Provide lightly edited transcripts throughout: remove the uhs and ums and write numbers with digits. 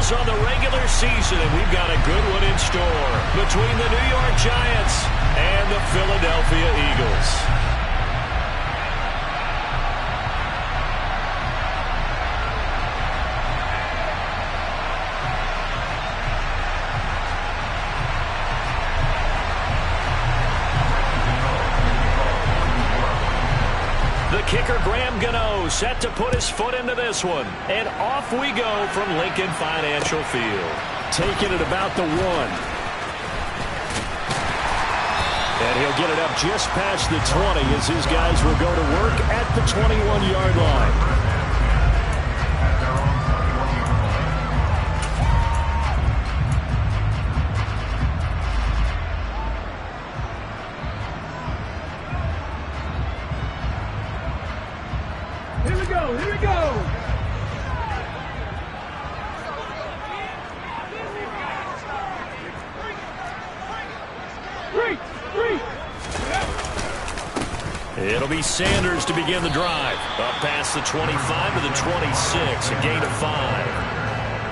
finals on the regular season, and we've got a good one in store between the New York Giants and the Philadelphia Eagles. The kicker, Graham Gano, set to put his foot into this one. And off we go from Lincoln Financial Field. Taking it about the 1. And he'll get it up just past the 20 as his guys will go to work at the 21-yard line. Here we go! It'll be Sanders to begin the drive. Up past the 25 to the 26, a gain of 5.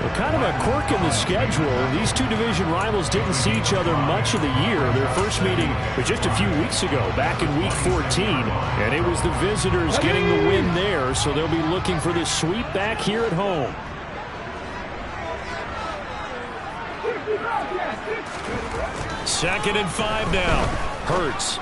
Well, kind of a quirk in the schedule. These two division rivals didn't see each other much of the year. Their first meeting was just a few weeks ago, back in Week 14. And it was the visitors getting the win there, so they'll be looking for the sweep back here at home. Second and 5 now. Hurts.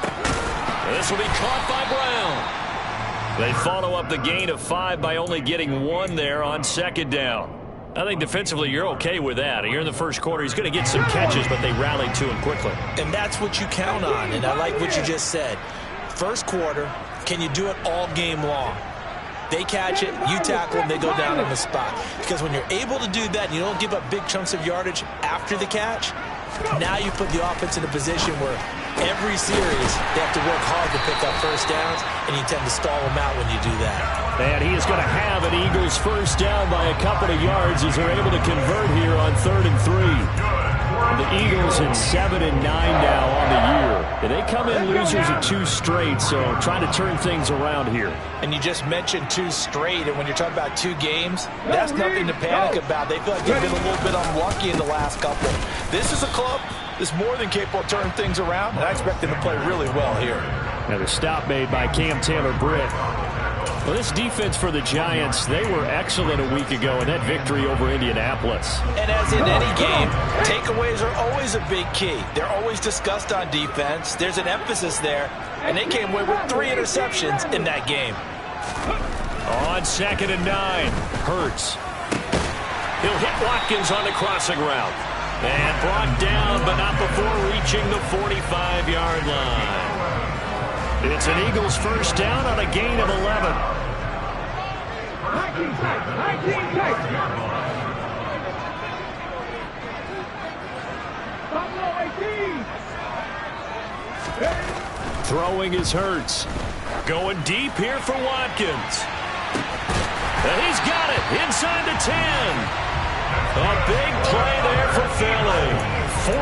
This will be caught by Brown. They follow up the gain of 5 by only getting 1 there on second down. I think defensively you're okay with that. Here in the first quarter, he's going to get some catches, but they rallied to him quickly. And that's what you count on, and I like what you just said. First quarter, can you do it all game long? They catch it, you tackle them, they go down on the spot. Because when you're able to do that and you don't give up big chunks of yardage after the catch, now you put the offense in a position where every series they have to work hard to pick up first downs, and you tend to stall them out when you do that. And he is going to have an Eagles first down by a couple of yards as they're able to convert here on 3rd and 3. The Eagles at 7 and 9 now on the year. And they come in losers of 2 straight, so trying to turn things around here. And you just mentioned 2 straight, and when you're talking about 2 games, that's nothing to panic about. They feel like they've been a little bit unlucky in the last couple. This is a club that's more than capable of turning things around, and I expect them to play really well here. And a stop made by Cam Taylor-Britt. Well, this defense for the Giants, they were excellent a week ago in that victory over Indianapolis. And as in any game, takeaways are always a big key. They're always discussed on defense. There's an emphasis there, and they came away with 3 interceptions in that game. On 2nd and 9, Hurts. He'll hit Watkins on the crossing route. And brought down, but not before reaching the 45-yard line. It's an Eagles first down on a gain of 11. 19 tight. Throwing is Hurts. Going deep here for Watkins. And he's got it inside the 10. A big play there for Philly.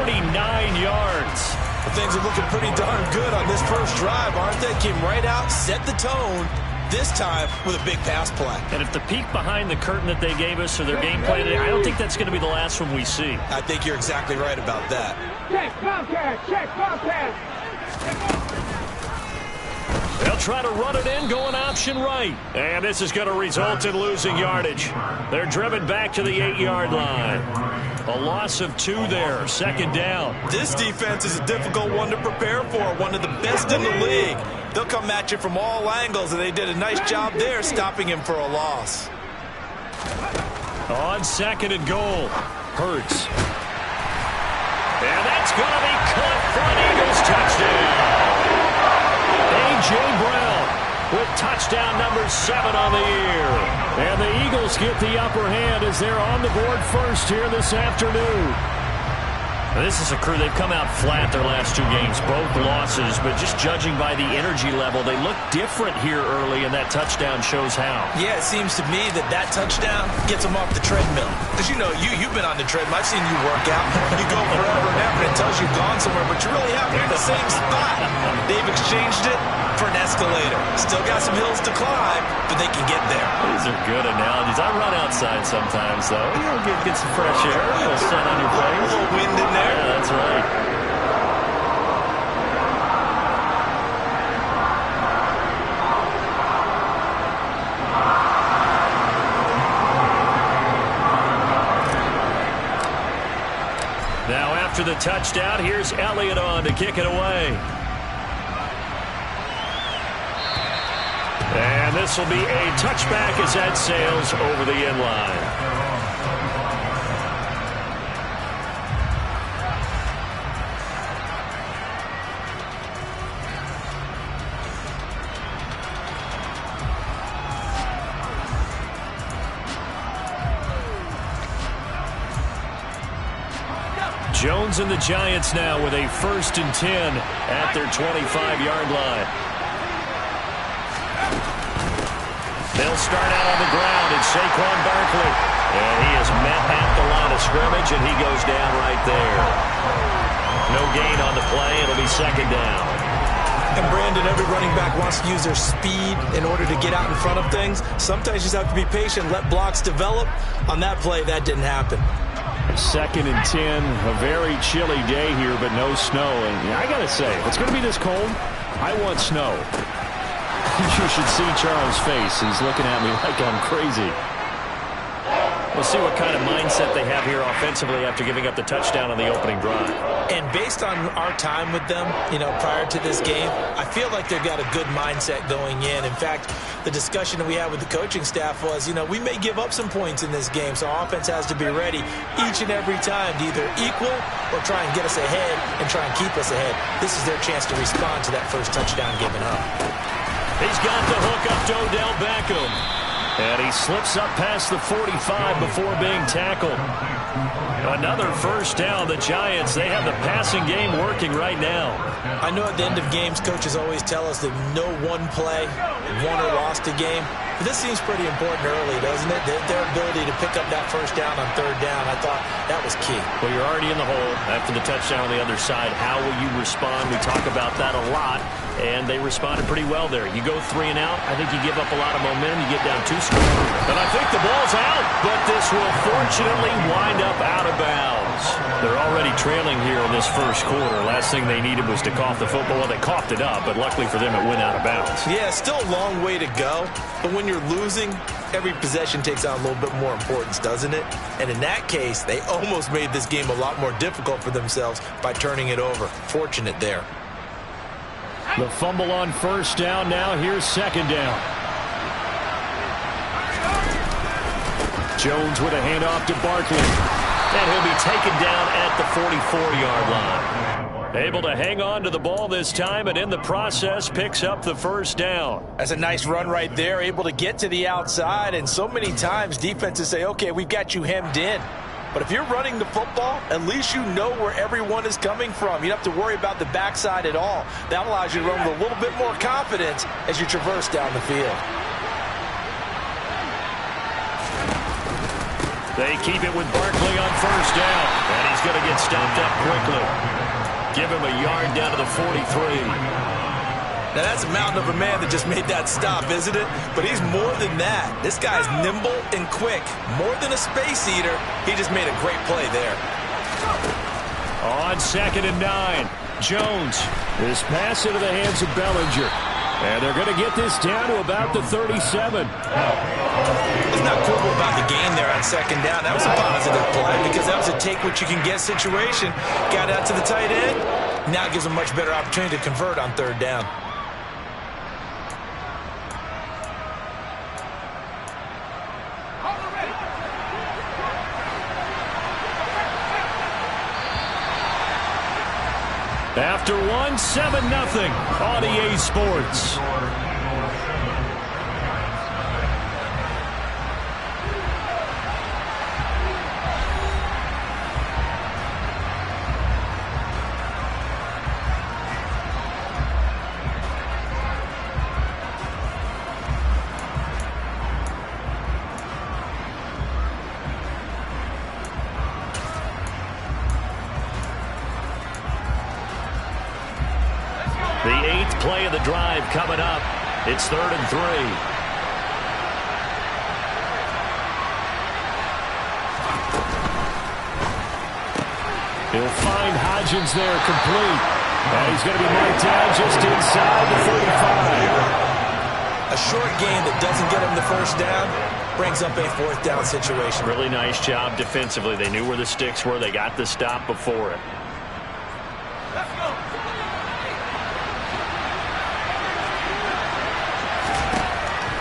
49 yards. Well, things are looking pretty darn good on this first drive, aren't they? Came right out, set the tone, this time with a big pass play. And if the peek behind the curtain that they gave us or their game plan today, I don't think that's going to be the last one we see. I think you're exactly right about that. Check Comcast. They'll try to run it in, going option right. And this is going to result in losing yardage. They're driven back to the 8-yard line. A loss of 2 there, second down. This defense is a difficult one to prepare for, one of the best in the league. They'll come at you from all angles, and they did a nice job there stopping him for a loss. On 2nd and goal, Hurts. And that's going to be caught for an Eagles touchdown. A.J. Brown with touchdown number 7 on the year. And the Eagles get the upper hand as they're on the board first here this afternoon. This is a crew, they've come out flat their last 2 games, both losses, but just judging by the energy level, they look different here early, and that touchdown shows how. Yeah, it seems to me that touchdown gets them off the treadmill. Because, you know, you've been on the treadmill. I've seen you work out. You go forever and ever, and it tells you you've gone somewhere, but you really haven't. You're in the same spot. They've exchanged it for an escalator. Still got some hills to climb, but they can get there. These are good analogies. I run outside sometimes, though. You'll get some fresh air. A little sun on your face. A little wind in there. Yeah, that's right. Now after the touchdown, here's Elliott on to kick it away. And this will be a touchback as that sails over the end line. Jones and the Giants now with a 1st and 10 at their 25-yard line. They'll start out on the ground. It's Saquon Barkley. And he is met at the line of scrimmage, and he goes down right there. No gain on the play. It'll be 2nd down. And Brandon, every running back wants to use their speed in order to get out in front of things. Sometimes you just have to be patient, let blocks develop. On that play, that didn't happen. 2nd and 10, a very chilly day here, but no snow. And I got to say, if it's going to be this cold, I want snow. You should see Charles' face. He's looking at me like I'm crazy. We'll see what kind of mindset they have here offensively after giving up the touchdown on the opening drive. And based on our time with them, prior to this game, I feel like they've got a good mindset going in. In fact, the discussion that we had with the coaching staff was, we may give up some points in this game, so our offense has to be ready each and every time to either equal or try and get us ahead and try and keep us ahead. This is their chance to respond to that first touchdown given up. He's got the hook up to Odell Beckham. And he slips up past the 45 before being tackled. Another 1st down. The Giants, they have the passing game working right now. I know at the end of games, coaches always tell us that no one play won or lost a game. But this seems pretty important early, doesn't it? Their ability to pick up that 1st down on 3rd down, I thought that was key. Well, you're already in the hole after the touchdown on the other side. How will you respond? We talk about that a lot. And they responded pretty well there. You go 3 and out, I think you give up a lot of momentum. You get down 2 scores. And I think the ball's out, but this will fortunately wind up out of bounds. They're already trailing here in this 1st quarter. Last thing they needed was to cough the football. Well, they coughed it up, but luckily for them, it went out of bounds. Yeah, still a long way to go. But when you're losing, every possession takes on a little bit more importance, doesn't it? And in that case, they almost made this game a lot more difficult for themselves by turning it over. Fortunate there. The fumble on 1st down. Now here's 2nd down. Jones with a handoff to Barkley. And he'll be taken down at the 44-yard line. Able to hang on to the ball this time, and in the process picks up the 1st down. That's a nice run right there, able to get to the outside. And so many times defenses say, okay, we've got you hemmed in. But if you're running the football, at least you know where everyone is coming from. You don't have to worry about the backside at all. That allows you to run with a little bit more confidence as you traverse down the field. They keep it with Barkley on 1st down. And he's going to get stopped up quickly. Give him a yard down to the 43. Now, that's a mountain of a man that just made that stop, isn't it? But he's more than that. This guy's nimble and quick. More than a space eater, he just made a great play there. On 2nd and 9, Jones. This pass into the hands of Bellinger. And they're going to get this down to about the 37. Let's not quibble about the gain there on 2nd down. That was a positive play because that was a take-what-you-can-get situation. Got out to the tight end. Now it gives them much better opportunity to convert on 3rd down. After 7-0 on EA Sports. 8th play of the drive coming up. It's 3rd and 3. He'll find Hodgins there, complete. And he's going to be marked down just inside the 35. A short game that doesn't get him the first down brings up a 4th down situation. Really nice job defensively. They knew where the sticks were. They got the stop before it. Let's go.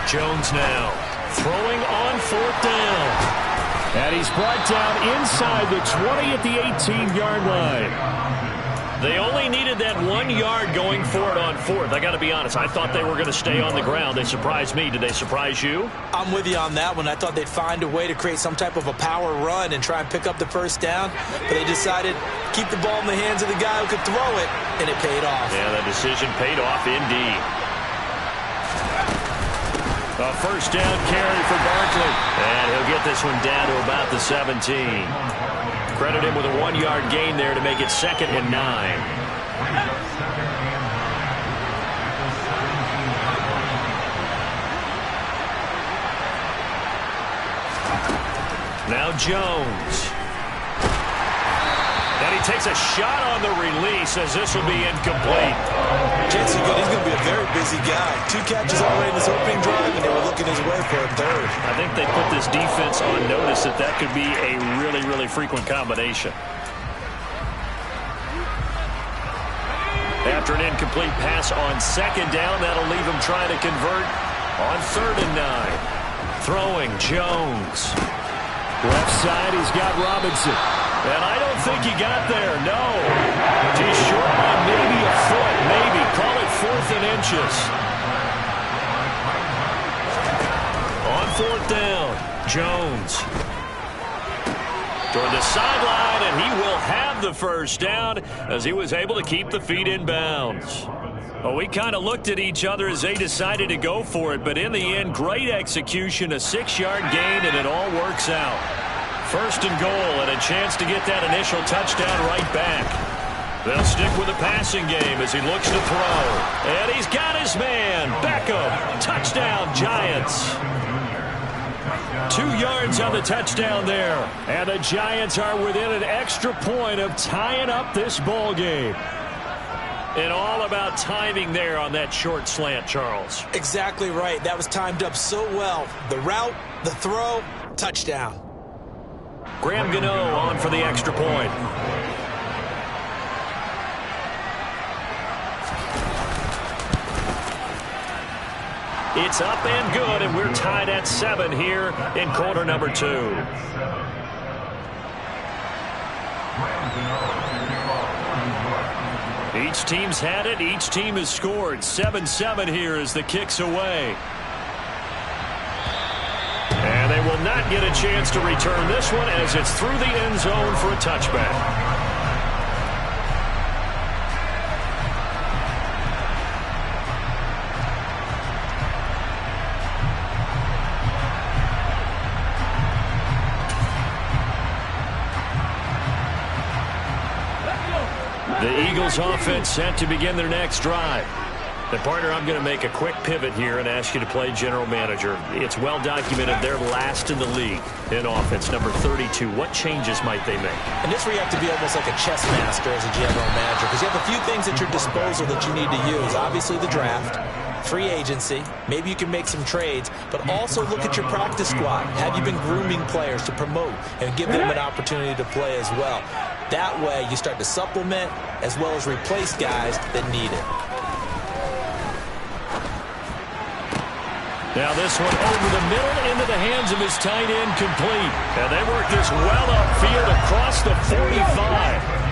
Jones now throwing on 4th down. And he's brought down inside the 20 at the 18-yard line. They only needed that 1 yard going for it on 4th. I got to be honest. I thought they were going to stay on the ground. They surprised me. Did they surprise you? I'm with you on that one. I thought they'd find a way to create some type of a power run and try and pick up the first down. But they decided to keep the ball in the hands of the guy who could throw it, and it paid off. Yeah, the decision paid off indeed. A first down carry for Barkley. And he'll get this one down to about the 17. Credit him with a 1 yard gain there to make it 2nd and 9. Now Jones. And he takes a shot on the release as this will be incomplete. Chances are good. He's going to be a very busy guy. 2 catches already in this opening drive, and they were looking his way for a 3rd. I think they put this defense on notice that that could be a really, really frequent combination. After an incomplete pass on 2nd down, that'll leave him trying to convert on 3rd and 9. Throwing Jones. Left side, he's got Robinson. And I don't think he got there, no. He's short by maybe a foot, maybe. Call it 4th and inches. On 4th down, Jones. Toward the sideline, and he will have the first down as he was able to keep the feet in bounds. Well, we kind of looked at each other as they decided to go for it, but in the end, great execution, a 6-yard gain, and it all works out. 1st and goal, and a chance to get that initial touchdown right back. They'll stick with the passing game as he looks to throw. And he's got his man. Beckham. Touchdown, Giants. 2 yards on the touchdown there. And the Giants are within an extra point of tying up this ball game. And all about timing there on that short slant, Charles. Exactly right. That was timed up so well. The route, the throw, touchdown. Graham Gano on for the extra point. It's up and good, and we're tied at 7 here in quarter number 2. Each team's had it. Each team has scored. 7-7 here as the kick's away. And they will not get a chance to return this one as it's through the end zone for a touchback. The Eagles offense set to begin their next drive. And partner, I'm going to make a quick pivot here and ask you to play general manager. It's well documented they're last in the league in offense, number 32. What changes might they make? And this where you have to be almost like a chess master as a general manager, because you have a few things at your disposal that you need to use. Obviously the draft, free agency, maybe you can make some trades, but also look at your practice squad. Have you been grooming players to promote and give them an opportunity to play as well? That way you start to supplement as well as replace guys that need it. Now this one over the middle into the hands of his tight end, complete. And they work this well upfield across the 45.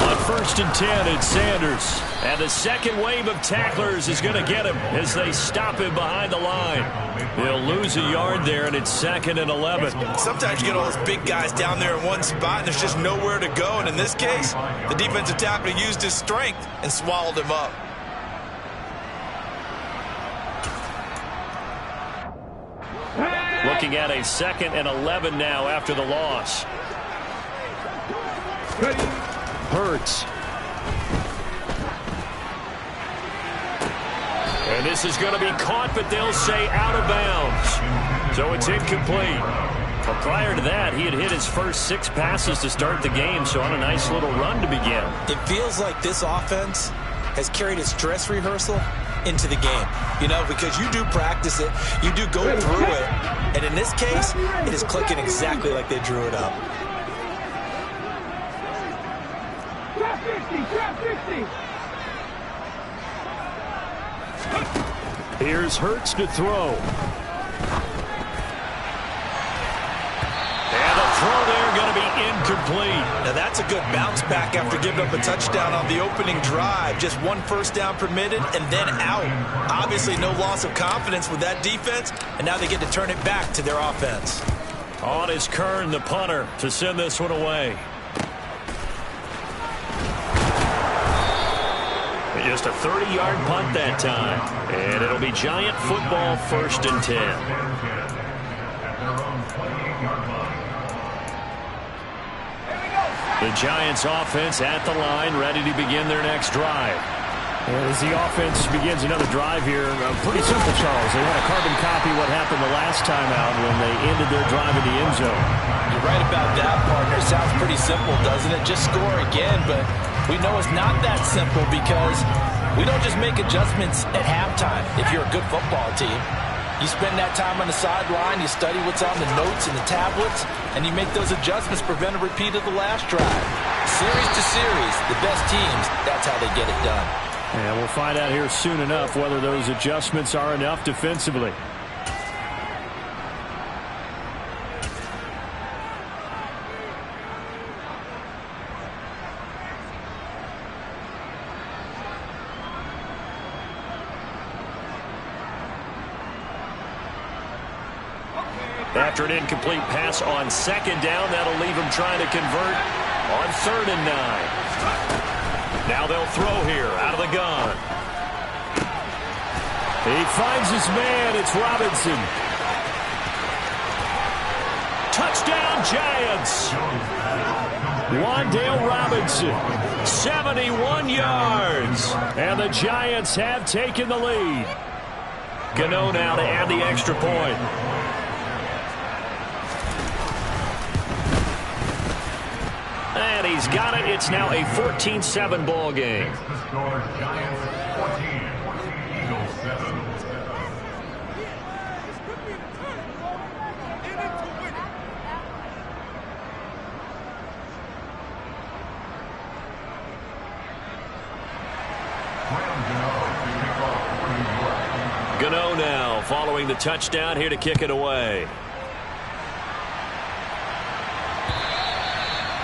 On 1st and 10, it's Sanders. And the second wave of tacklers is going to get him as they stop him behind the line. He'll lose a yard there, and it's 2nd and 11. Sometimes you get all those big guys down there in one spot, and there's just nowhere to go. And in this case, the defensive tackle used his strength and swallowed him up. Looking at a 2nd and 11 now after the loss. Hurts. And this is going to be caught, but they'll say out of bounds. So it's incomplete. Well, prior to that, he had hit his first 6 passes to start the game, so on a nice little run to begin. It feels like this offense has carried its dress rehearsal into the game. You know, because you do practice it, you do go through it, and in this case, it is clicking exactly like they drew it up. Trap 50, trap 50. Here's Hurts to throw. And the throw there going to be incomplete. Now that's a good bounce back after giving up a touchdown on the opening drive. Just 1 first down permitted and then out. Obviously no loss of confidence with that defense, and now they get to turn it back to their offense. On is Kern, the punter, to send this one away. Just a 30-yard punt that time. And it'll be Giant football, 1st and 10. The Giants offense at the line, ready to begin their next drive. As the offense begins another drive here, pretty simple, Charles. They want to carbon copy what happened the last time out when they ended their drive in the end zone. You're right about that, partner. Sounds pretty simple, doesn't it? Just score again, but we know it's not that simple because we don't just make adjustments at halftime if you're a good football team. You spend that time on the sideline, you study what's on the notes and the tablets, and you make those adjustments, prevent a repeat of the last drive. Series to series, the best teams, that's how they get it done. And we'll find out here soon enough whether those adjustments are enough defensively. After an incomplete pass on 2nd down, that'll leave him trying to convert on 3rd and 9. Now they'll throw here out of the gun. He finds his man. It's Robinson. Touchdown, Giants. Wan'Dale Robinson, 71 yards. And the Giants have taken the lead. Gano now to add the extra point. And he's got it. It's now a 14-7 ball game. Gano now following the touchdown here to kick it away.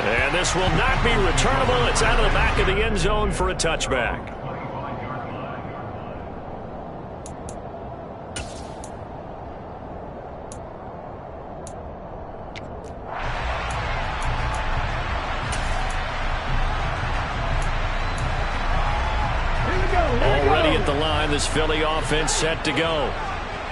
And this will not be returnable. It's out of the back of the end zone for a touchback. Already at the line, this Philly offense set to go.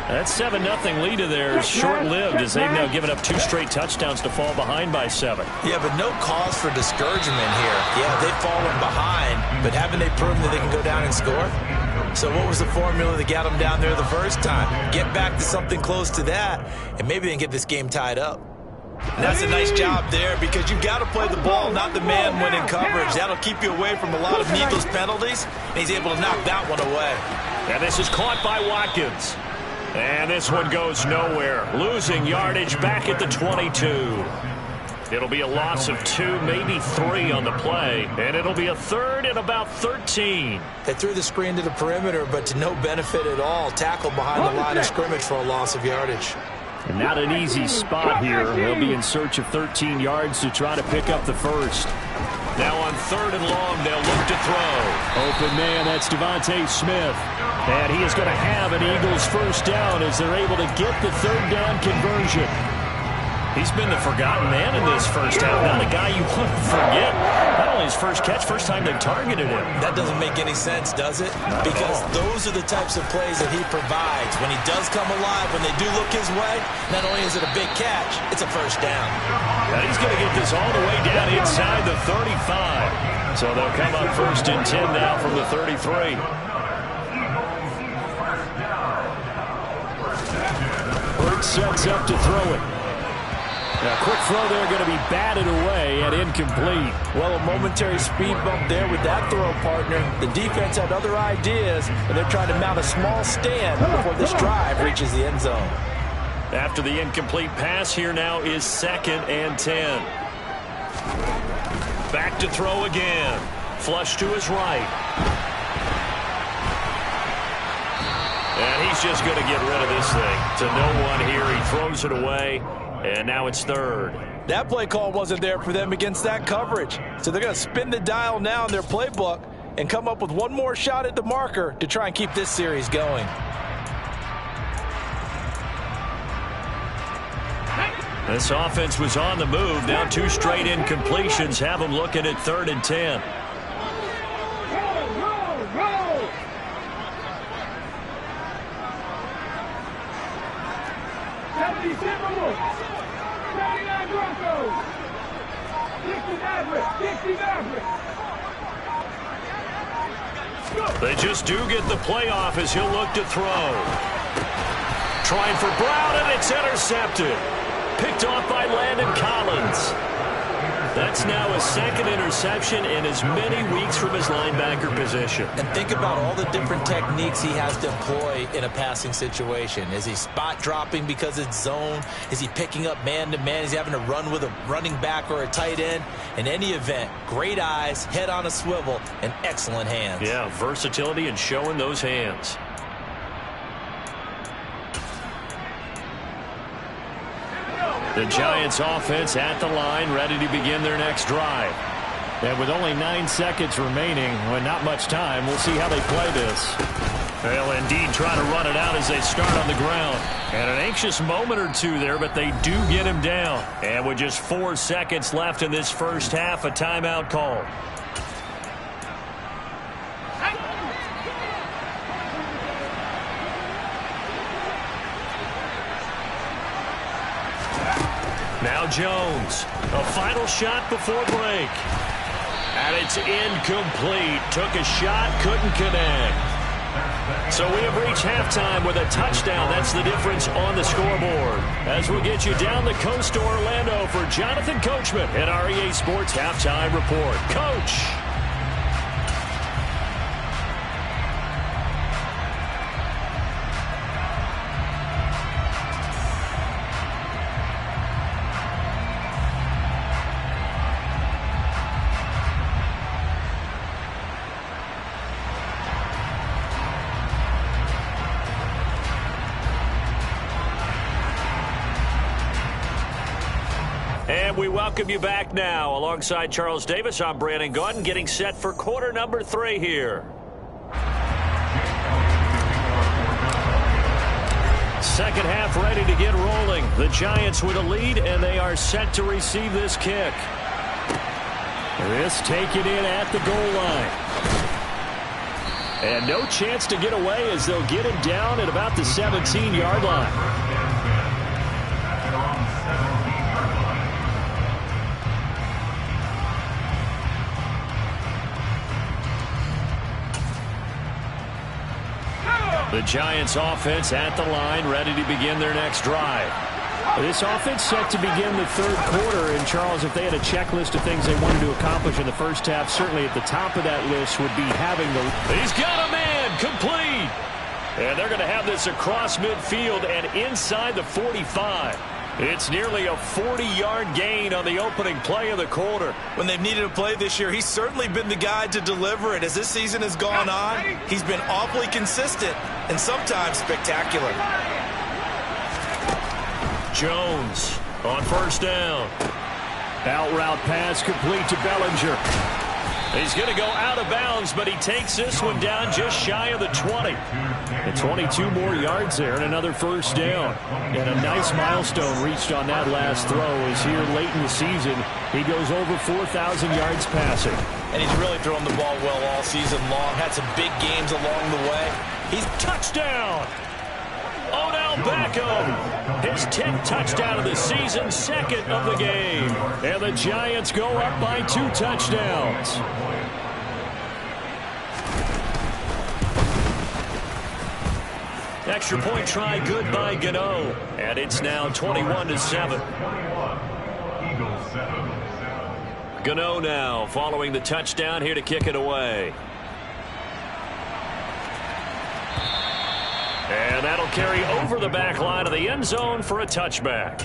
That 7-0 lead of theirs short-lived as they've now given up 2 straight touchdowns to fall behind by 7. Yeah, but no cause for discouragement here. Yeah, they've fallen behind, but haven't they proven that they can go down and score? So what was the formula that got them down there the first time? Get back to something close to that, and maybe they can get this game tied up. And that's a nice job there because you've got to play the ball, not the man when in coverage. That'll keep you away from a lot of needless penalties, and he's able to knock that one away. And this is caught by Watkins. And this one goes nowhere. Losing yardage back at the 22. It'll be a loss of 2, maybe 3 on the play. And it'll be a 3rd and about 13. They threw the screen to the perimeter, but to no benefit at all. Tackled behind the line of scrimmage for a loss of yardage. And not an easy spot here. They'll be in search of 13 yards to try to pick up the first. Now on 3rd and long, they'll look to throw. Open man, that's Devontae Smith. And he is going to have an Eagles first down as they're able to get the 3rd down conversion. He's been the forgotten man in this first half. Not a guy you want to forget. Not only his first catch, first time they've targeted him. That doesn't make any sense, does it? Because those are the types of plays that he provides. When he does come alive, when they do look his way, not only is it a big catch, it's a first down. And he's going to get this all the way down inside the 35. So they'll come up 1st and 10 now from the 33. Hurts sets up to throw it. Now, quick throw there, going to be batted away and incomplete. Well, a momentary speed bump there with that throw, partner. The defense had other ideas, and they're trying to mount a small stand before this drive reaches the end zone. After the incomplete pass, here now is 2nd and 10. Back to throw again. Flush to his right. And he's just going to get rid of this thing to no one here. He throws it away. And now it's 3rd. That play call wasn't there for them against that coverage. So they're going to spin the dial now in their playbook and come up with one more shot at the marker to try and keep this series going. This offense was on the move. Now 2 straight incompletions have them looking at 3rd and 10. They just do get the play off as he'll look to throw. Trying for Brown, and it's intercepted. Picked off by Landon Collins. That's now his 2nd interception in as many weeks from his linebacker position. And think about all the different techniques he has to employ in a passing situation. Is he spot dropping because it's zone? Is he picking up man-to-man? Is he having to run with a running back or a tight end? In any event, great eyes, head on a swivel, and excellent hands. Yeah, versatility and showing those hands. The Giants offense at the line, ready to begin their next drive. And with only 9 seconds remaining, well, not much time, we'll see how they play this. They'll indeed try to run it out as they start on the ground. And an anxious moment or two there, but they do get him down. And with just 4 seconds left in this first half, a timeout call. Now Jones, a final shot before break. And it's incomplete. Took a shot, couldn't connect. So we have reached halftime with a touchdown. That's the difference on the scoreboard. As we get you down the coast to Orlando for Jonathan Coachman at our EA Sports Halftime Report. Coach. And we welcome you back now. Alongside Charles Davis, I'm Brandon Gaudin, getting set for quarter number 3 here. Second half ready to get rolling. The Giants with a lead, and they are set to receive this kick. This taken in at the goal line. And no chance to get away as they'll get him down at about the 17-yard line. The Giants offense at the line, ready to begin their next drive. This offense set to begin the 3rd quarter. And, Charles, if they had a checklist of things they wanted to accomplish in the first half, certainly at the top of that list would be having the... He's got a man, complete. And they're going to have this across midfield and inside the 45. It's nearly a 40-yard gain on the opening play of the quarter. When they've needed a play this year, he's certainly been the guy to deliver it. As this season has gone on, he's been awfully consistent and sometimes spectacular. Jones on first down. Out route pass complete to Bellinger. He's going to go out of bounds, but he takes this one down just shy of the 20. And 22 more yards there and another first down. And a nice milestone reached on that last throw as here late in the season, he goes over 4,000 yards passing. And he's really thrown the ball well all season long. Had some big games along the way. He's touchdown! Odell Beckham, his 10th touchdown of the season, second of the game. And the Giants go up by 2 touchdowns. Extra point try good by Gano. And it's now 21-7. Gano now following the touchdown here to kick it away. And that'll carry over the back line of the end zone for a touchback.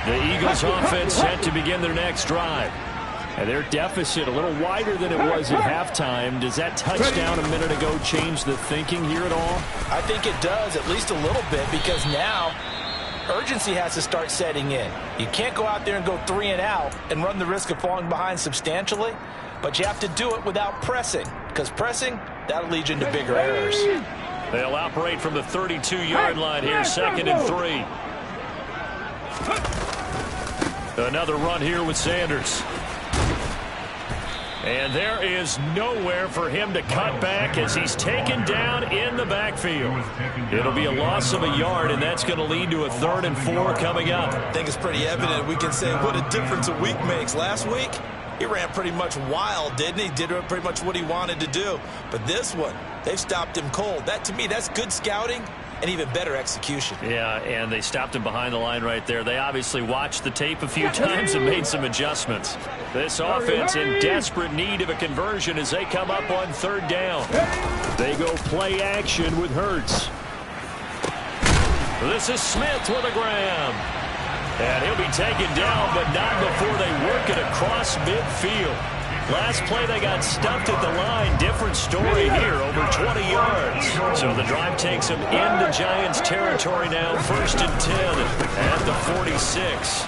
The Eagles offense set to begin their next drive. And their deficit a little wider than it was at halftime. Does that touchdown a minute ago change the thinking here at all? I think it does, at least a little bit, because now urgency has to start setting in. You can't go out there and go 3 and out and run the risk of falling behind substantially, but you have to do it without pressing, because pressing, that'll lead you into bigger errors. They'll operate from the 32-yard line here, 2nd and 3. Another run here with Sanders. And there is nowhere for him to cut back as he's taken down in the backfield. It'll be a loss of a yard, and that's going to lead to a 3rd and 4 coming up. I think it's pretty evident. We can say what a difference a week makes. Last week, he ran pretty much wild, didn't he? Did pretty much what he wanted to do. But this one, they've stopped him cold. That, to me, that's good scouting and even better execution. Yeah, and they stopped him behind the line right there. They obviously watched the tape a few times and made some adjustments. This offense in desperate need of a conversion as they come up on 3rd down. They go play action with Hurts. This is Smith with a grab. And he'll be taken down, but not before they work it across midfield. Last play, they got stuffed at the line. Different story here, over 20 yards. So the drive takes them into Giants territory now, 1st and 10 at the 46.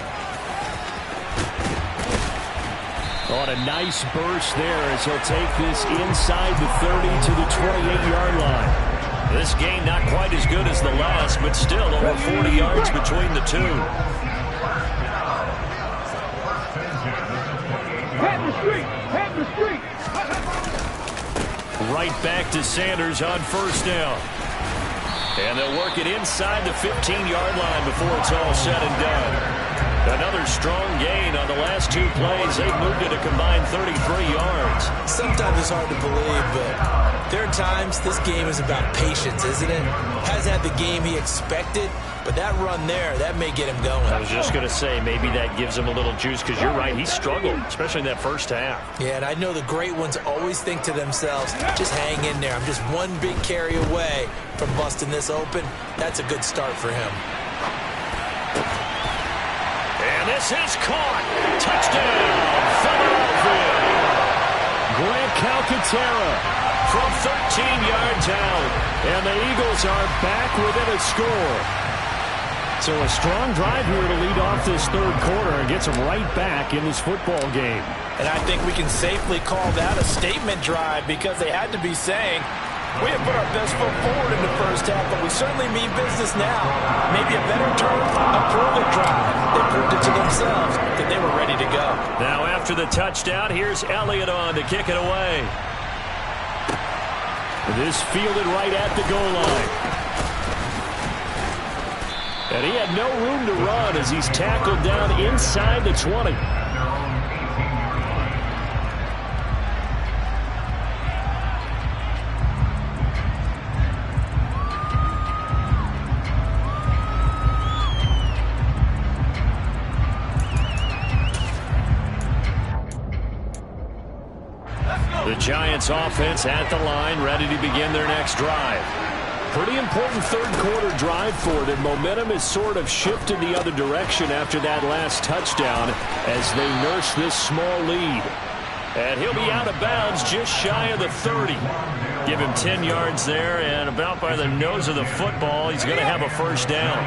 On a nice burst there as he'll take this inside the 30 to the 28-yard line. This gain not quite as good as the last, but still over 40 yards between the two. Right back to Sanders on 1st down. And they'll work it inside the 15-yard line before it's all said and done. Another strong gain on the last 2 plays. They've moved it a combined 33 yards. Sometimes it's hard to believe, but there are times this game is about patience, isn't it? Hasn't had the game he expected, but that run there, that may get him going. I was just going to say, maybe that gives him a little juice, because you're right, he struggled, especially in that first half. Yeah, and I know the great ones always think to themselves, just hang in there. I'm just one big carry away from busting this open. That's a good start for him. And this is caught. Touchdown, Philadelphia. Grant Calcaterra from 13 yards out. And the Eagles are back within a score. So a strong drive here to lead off this 3rd quarter and gets them right back in this football game. And I think we can safely call that a statement drive, because they had to be saying, we have put our best foot forward in the first half, but we certainly mean business now. Maybe a better term, a prove-it drive. They proved it to themselves that they were ready to go. Now after the touchdown, here's Elliott on to kick it away. This fielded right at the goal line. And he had no room to run as he's tackled down inside the 20. The Giants offense at the line, ready to begin their next drive. Pretty important 3rd quarter drive for them. Momentum has sort of shifted the other direction after that last touchdown as they nurse this small lead. And he'll be out of bounds just shy of the 30. Give him 10 yards there, and about by the nose of the football, he's going to have a first down.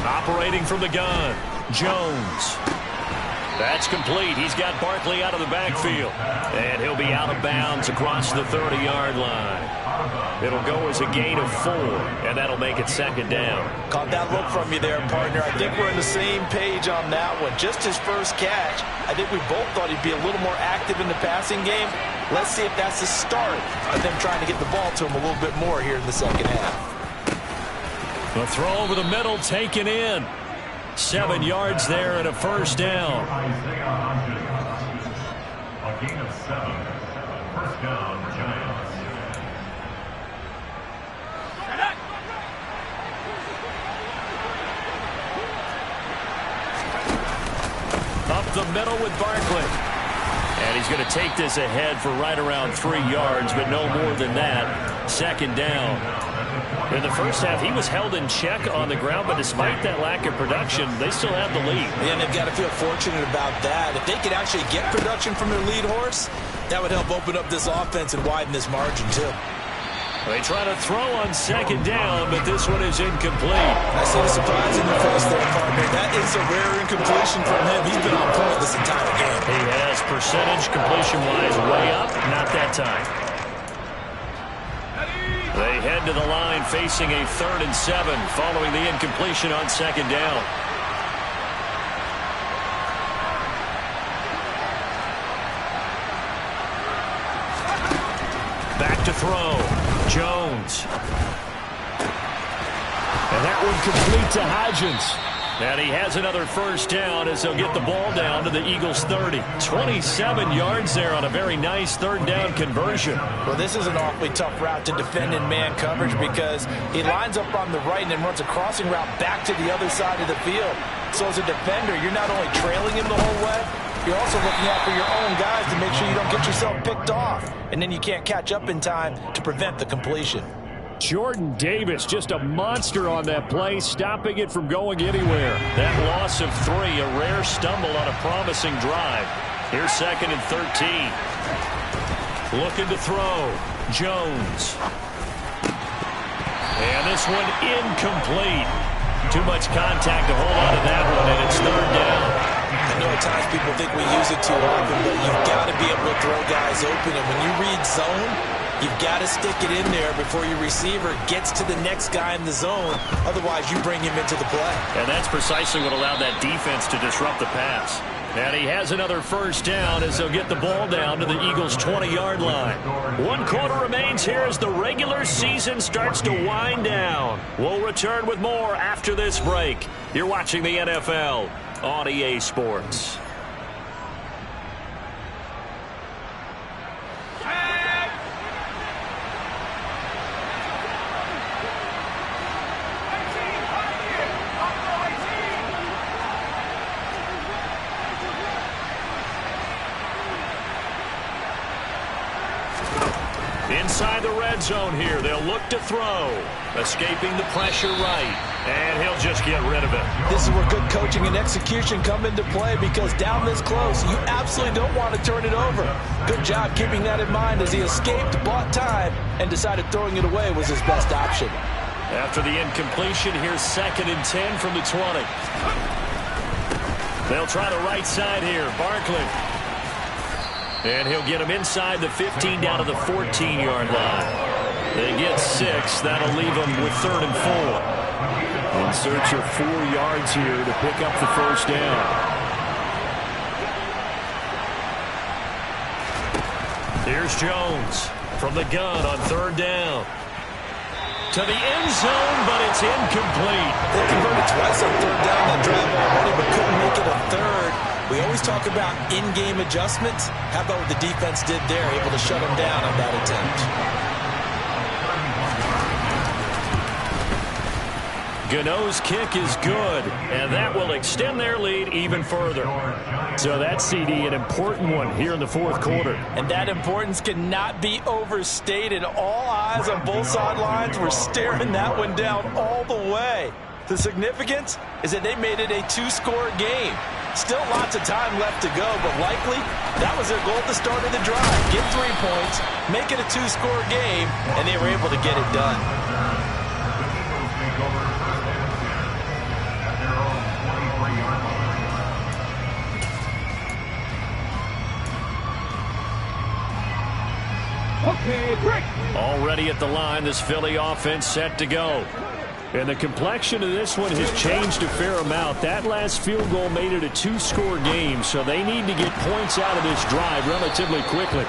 Operating from the gun. Jones. That's complete. He's got Barkley out of the backfield. And he'll be out of bounds across the 30-yard line. It'll go as a gain of 4, and that'll make it second down. Caught that look from you there, partner. I think we're on the same page on that one. Just his first catch. I think we both thought he'd be a little more active in the passing game. Let's see if that's the start of them trying to get the ball to him a little bit more here in the second half. The throw over the middle taken in. 7 yards there and a first down. A gain of 7. First down, Giants. Up the middle with Barkley. And he's going to take this ahead for right around 3 yards, but no more than that. Second down. In the first half, he was held in check on the ground, but despite that lack of production, they still have the lead. And they've got to feel fortunate about that. If they could actually get production from their lead horse, that would help open up this offense and widen this margin, too. They try to throw on second down, but this one is incomplete. I see the surprise in your face there, partner. That is a rare incompletion from him. He's been on point this entire game. He has percentage completion-wise way up, not that time. They head to the line facing a 3rd and 7 following the incompletion on second down. Back to throw. Jones. And that one complete to Hodgins. And he has another first down as he'll get the ball down to the Eagles' 30. 27 yards there on a very nice 3rd down conversion. Well, this is an awfully tough route to defend in man coverage because he lines up on the right and then runs a crossing route back to the other side of the field. So as a defender, you're not only trailing him the whole way, you're also looking out for your own guys to make sure you don't get yourself picked off. And then you can't catch up in time to prevent the completion. Jordan Davis, just a monster on that play, stopping it from going anywhere. That loss of 3, a rare stumble on a promising drive. Here's 2nd and 13. Looking to throw. Jones. And this one incomplete. Too much contact to hold on to that one, and it's 3rd down. I know at times people think we use it too often, but you've got to be able to throw guys open. And when you read zone, you've got to stick it in there before your receiver gets to the next guy in the zone. Otherwise, you bring him into the play. And that's precisely what allowed that defense to disrupt the pass. And he has another first down as they'll get the ball down to the Eagles' 20-yard line. 1 quarter remains here as the regular season starts to wind down. We'll return with more after this break. You're watching the NFL on EA Sports. Inside the red zone here, they'll look to throw. Escaping the pressure right, and he'll just get rid of it. This is where good coaching and execution come into play because down this close, you absolutely don't want to turn it over. Good job keeping that in mind as he escaped, bought time, and decided throwing it away was his best option. After the incompletion, here's 2nd and 10 from the 20. They'll try the right side here, Barkley. And he'll get him inside the 15 down to the 14-yard line. They get 6. That'll leave them with 3rd and 4. In search of 4 yards here to pick up the first down. Here's Jones from the gun on 3rd down. To the end zone, but it's incomplete. They converted twice on 3rd down that drive already, but couldn't make it a 3rd. We always talk about in-game adjustments. How about what the defense did there, able to shut them down on that attempt? Gano's kick is good, and that will extend their lead even further. So that CD, an important one here in the 4th quarter. And that importance cannot be overstated. All eyes on both sidelines were staring that one down all the way. The significance is that they made it a 2-score game. Still lots of time left to go, but likely that was their goal at the start of the drive. Get 3 points, make it a 2-score game, and they were able to get it done. The Eagles take over first down at their own 23-yard line. Okay, break. Already at the line, this Philly offense set to go. And the complexion of this one has changed a fair amount. That last field goal made it a two-score game, so they need to get points out of this drive relatively quickly.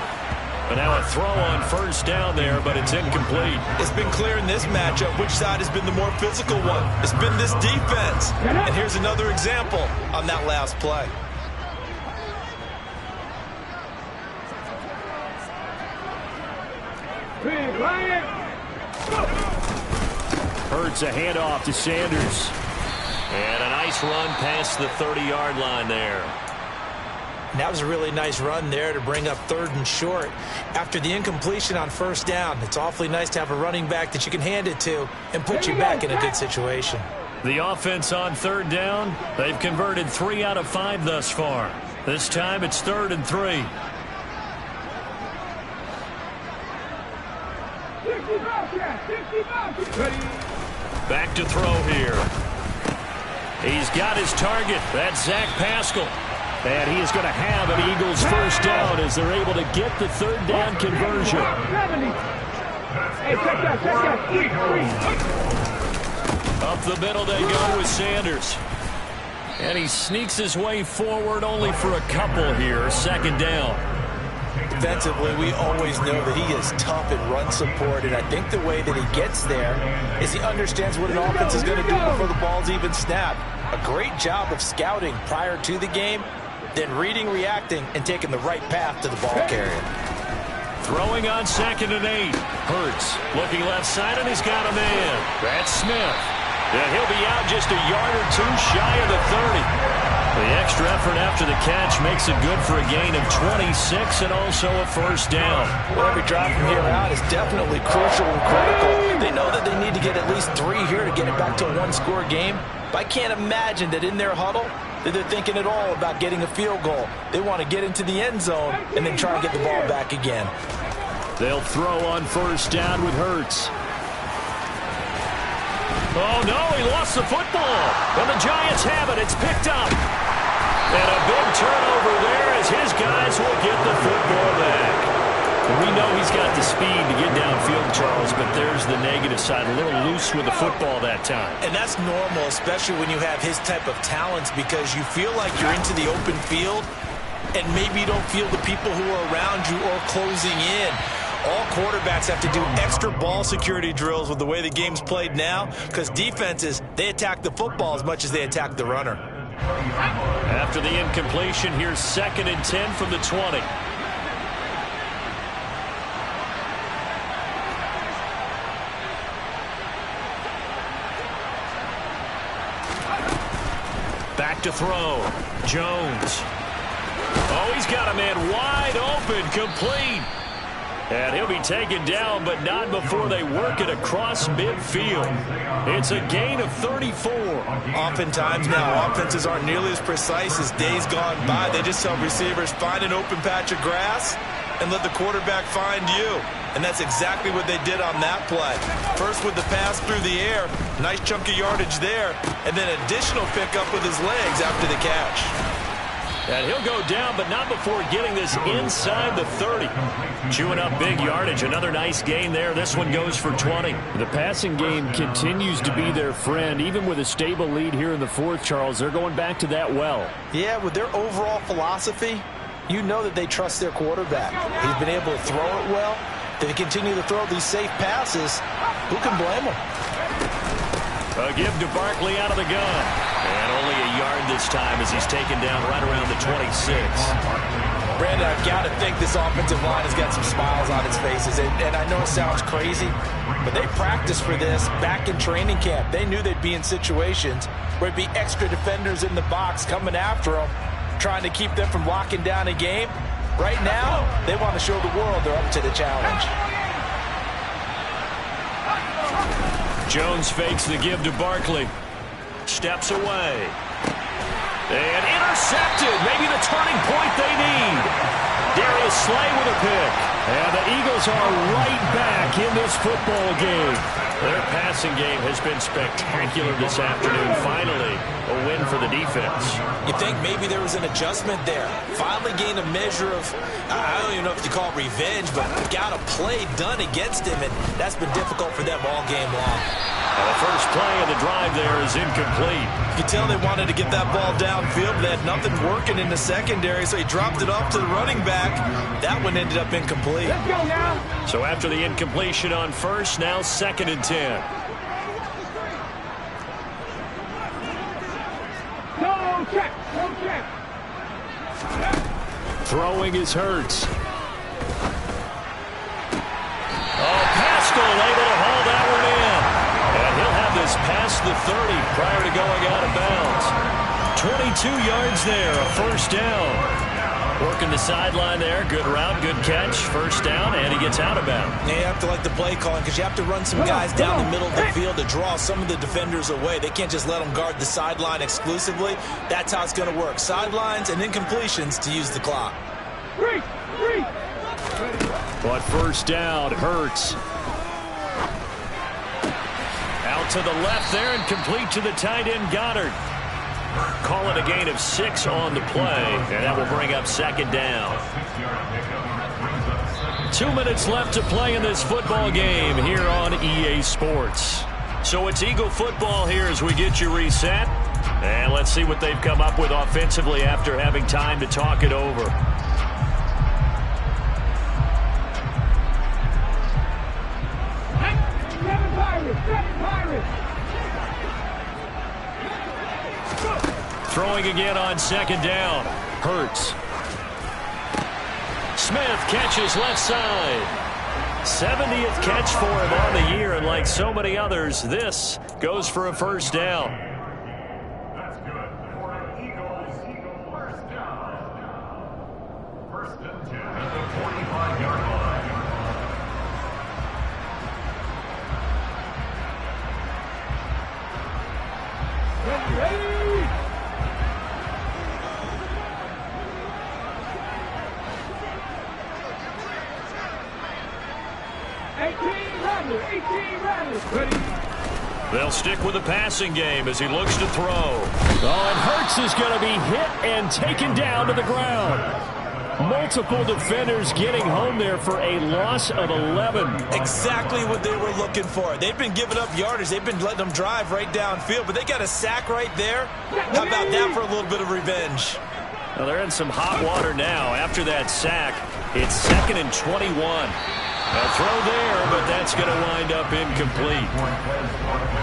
But now a throw on first down there, but it's incomplete. It's been clear in this matchup which side has been the more physical one. It's been this defense. And here's another example on that last play. Big Ryan. Hurts a handoff to Sanders. And a nice run past the 30-yard line there. And that was a really nice run there to bring up 3rd and short. After the incompletion on first down, it's awfully nice to have a running back that you can hand it to and put you back in a good situation. The offense on 3rd down, they've converted 3 out of 5 thus far. This time it's 3rd and 3. Back to throw here. He's got his target. That's Zach Pascal. And he is going to have an Eagles first down as they're able to get the 3rd down conversion. Up the middle they go with Sanders. And he sneaks his way forward only for a couple here. 2nd down. Defensively, we always know that he is tough in run support, and I think the way that he gets there is he understands what an offense is going to do before the ball's even snapped. A great job of scouting prior to the game, then reading, reacting, and taking the right path to the ball carrier. Throwing on 2nd and 8. Hurts looking left side, and he's got a man. That's Smith. And he'll be out just a yard or two shy of the 30. The extra effort after the catch makes it good for a gain of 26 and also a first down. Well, every drive from here out is definitely crucial and critical. They know that they need to get at least 3 here to get it back to a 1-score game. But I can't imagine that in their huddle that they're thinking at all about getting a field goal. They want to get into the end zone and then try and get the ball back again. They'll throw on first down with Hurts. Oh, no, he lost the football. And the Giants have it. It's picked up. And a big turnover there as his guys will get the football back. And we know he's got the speed to get downfield, Charles, but there's the negative side. A little loose with the football that time. And that's normal, especially when you have his type of talents, because you feel like you're into the open field and maybe you don't feel the people who are around you or closing in. All quarterbacks have to do extra ball security drills with the way the game's played now, because defenses, they attack the football as much as they attack the runner. After the incompletion, here's 2nd and 10 from the 20. Back to throw. Jones. Oh, he's got a man wide open, complete. And he'll be taken down, but not before they work it across midfield. It's a gain of 34. Oftentimes now, offenses aren't nearly as precise as days gone by. They just tell receivers, find an open patch of grass and let the quarterback find you. And that's exactly what they did on that play. First with the pass through the air, nice chunk of yardage there, and then additional pickup with his legs after the catch. And he'll go down, but not before getting this inside the 30. Chewing up big yardage. Another nice gain there. This one goes for 20. The passing game continues to be their friend. Even with a stable lead here in the 4th, Charles, they're going back to that well. Yeah, with their overall philosophy, you know that they trust their quarterback. He's been able to throw it well. They continue to throw these safe passes. Who can blame them? A give to Barkley out of the gun. And only a yard this time as he's taken down right around the 26. Brandon, I've got to think this offensive line has got some smiles on its faces. And I know it sounds crazy, but they practiced for this back in training camp. They knew they'd be in situations where it'd be extra defenders in the box coming after them, trying to keep them from locking down a game. Right now, they want to show the world they're up to the challenge. Jones fakes the give to Barkley. Steps away. And intercepted. Maybe the turning point they need. Darius Slay with a pick. And the Eagles are right back in this football game. Their passing game has been spectacular this afternoon. Finally, a win for the defense. You think maybe there was an adjustment there. Finally gained a measure of, I don't even know if you call it revenge, but got a play done against him, and that's been difficult for them all game long. And the first play of the drive there is incomplete. You can tell they wanted to get that ball downfield, but they had nothing working in the secondary, so he dropped it off to the running back. That one ended up incomplete. Let's go now. So after the incompletion on first, now 2nd and 10. No check. No check. Throwing is Hurts. Oh, Pascal able to haul that one in. And he'll have this past the 30 prior to going out of bounds. 22 yards there, a first down. Working the sideline there. Good route, good catch. First down, and he gets out of bounds. Yeah, you have to like the play calling because you have to run some guys down the middle of the field to draw some of the defenders away. They can't just let them guard the sideline exclusively. That's how it's going to work. Sidelines and incompletions to use the clock. Three. But first down, Hurts. Out to the left there and complete to the tight end, Goddard. Call it a gain of 6 on the play, and that will bring up 2nd down. 2 minutes left to play in this football game here on EA Sports. So it's Eagle football here as we get you reset. And let's see what they've come up with offensively after having time to talk it over. Seven Pirates. Throwing again on 2nd down. Hurts. Smith catches left side. 70th catch for him on the year, and like so many others, this goes for a first down. That's good. For an Eagles, first down. First and 10 at the 45-yard line. Ready. 18 rattlers. Ready. They'll stick with the passing game as he looks to throw. Oh, and Hurts is going to be hit and taken down to the ground. Multiple defenders getting home there for a loss of 11. Exactly what they were looking for. They've been giving up yardage. They've been letting them drive right downfield, but they got a sack right there. How about that for a little bit of revenge? Well, they're in some hot water now. After that sack, it's 2nd and 21. A throw there, but that's going to wind up incomplete.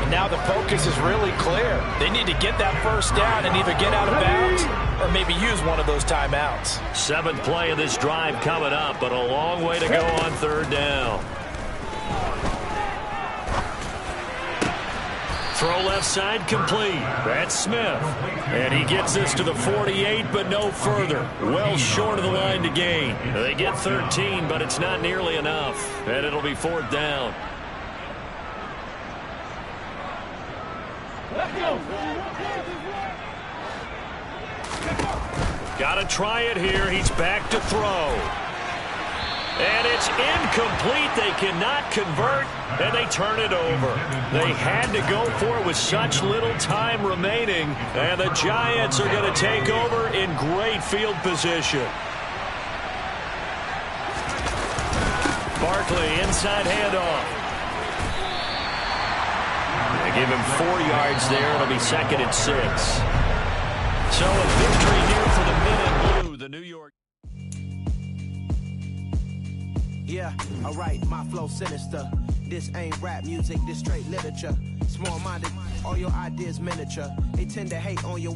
And now the focus is really clear. They need to get that first down and either get out of bounds or maybe use one of those timeouts. 7th play of this drive coming up, but a long way to go on 3rd down. Throw left side complete. That's Smith. And he gets this to the 48, but no further. Well short of the line to gain. They get 13, but it's not nearly enough. And it'll be 4th down. Let's go. Got to try it here. He's back to throw. And it's incomplete. They cannot convert, and they turn it over. They had to go for it with such little time remaining, and the Giants are going to take over in great field position. Barkley, inside handoff. They give him 4 yards there. It'll be 2nd and 6. So a victory here for the men in blue, the New York. Yeah, alright, my flow sinister. This ain't rap music, this straight literature. Small-minded, all your ideas miniature. They tend to hate on your